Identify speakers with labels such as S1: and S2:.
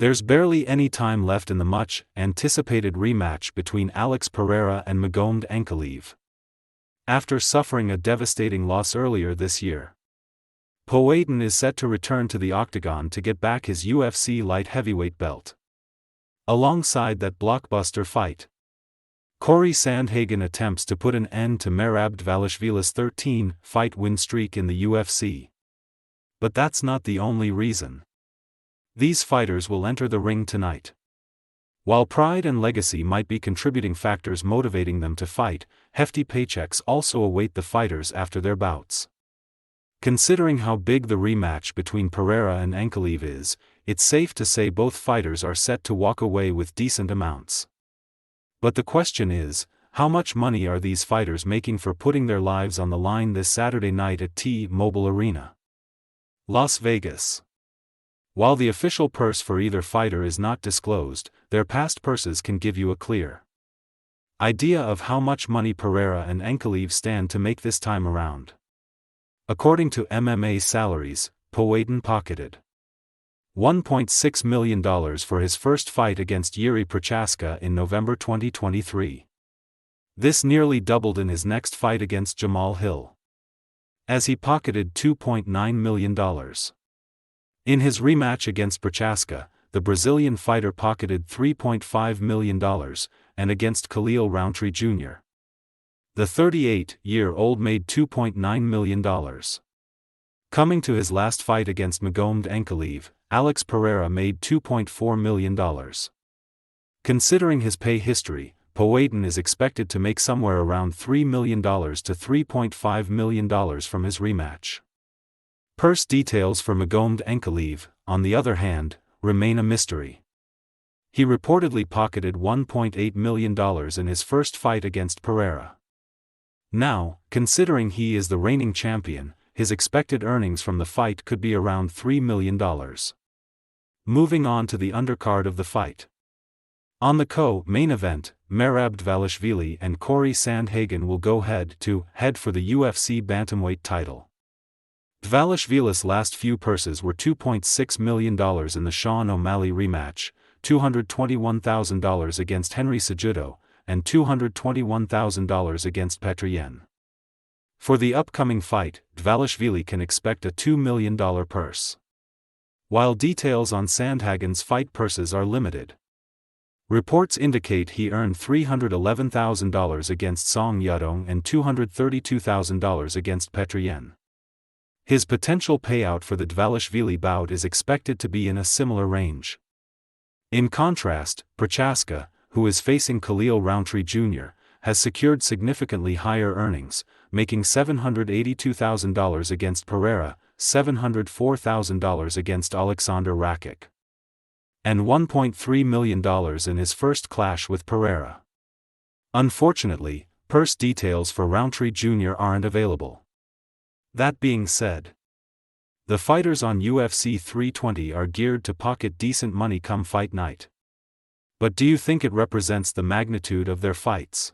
S1: There's barely any time left in the much-anticipated rematch between Alex Pereira and Magomed Ankalaev. After suffering a devastating loss earlier this year, Poatan is set to return to the Octagon to get back his UFC light heavyweight belt. Alongside that blockbuster fight, Cory Sandhagen attempts to put an end to Merab Dvalishvili's 13-fight win streak in the UFC. But that's not the only reason. These fighters will enter the ring tonight. While pride and legacy might be contributing factors motivating them to fight, hefty paychecks also await the fighters after their bouts. Considering how big the rematch between Pereira and Ankalaev is, it's safe to say both fighters are set to walk away with decent amounts. But the question is, how much money are these fighters making for putting their lives on the line this Saturday night at T-Mobile Arena, Las Vegas? While the official purse for either fighter is not disclosed, their past purses can give you a clear idea of how much money Pereira and Ankalaev stand to make this time around. According to MMA Salaries, Poatan pocketed $1.6 million for his first fight against Jiří Procházka in November 2023. This nearly doubled in his next fight against Jamal Hill, as he pocketed $2.9 million. In his rematch against Procházka, the Brazilian fighter pocketed $3.5 million, and against Khalil Rountree Jr., the 38-year-old made $2.9 million. Coming to his last fight against Magomed Ankalaev, Alex Pereira made $2.4 million. Considering his pay history, Poatan is expected to make somewhere around $3 million to $3.5 million from his rematch. Purse details for Magomed Ankalaev, on the other hand, remain a mystery. He reportedly pocketed $1.8 million in his first fight against Pereira. Now, considering he is the reigning champion, his expected earnings from the fight could be around $3 million. Moving on to the undercard of the fight. On the co-main event, Merab Dvalishvili and Cory Sandhagen will go head-to-head for the UFC bantamweight title. Dvalishvili's last few purses were $2.6 million in the Sean O'Malley rematch, $221,000 against Henry Cejudo, and $221,000 against Pereira. For the upcoming fight, Dvalishvili can expect a $2 million purse, while details on Sandhagen's fight purses are limited. Reports indicate he earned $311,000 against Song Yadong and $232,000 against Pereira. His potential payout for the Dvalishvili bout is expected to be in a similar range. In contrast, Procházka, who is facing Khalil Rountree Jr., has secured significantly higher earnings, making $782,000 against Pereira, $704,000 against Alexander Rakic, and $1.3 million in his first clash with Pereira. Unfortunately, purse details for Rountree Jr. aren't available. That being said, the fighters on UFC 320 are geared to pocket decent money come fight night. But do you think it represents the magnitude of their fights?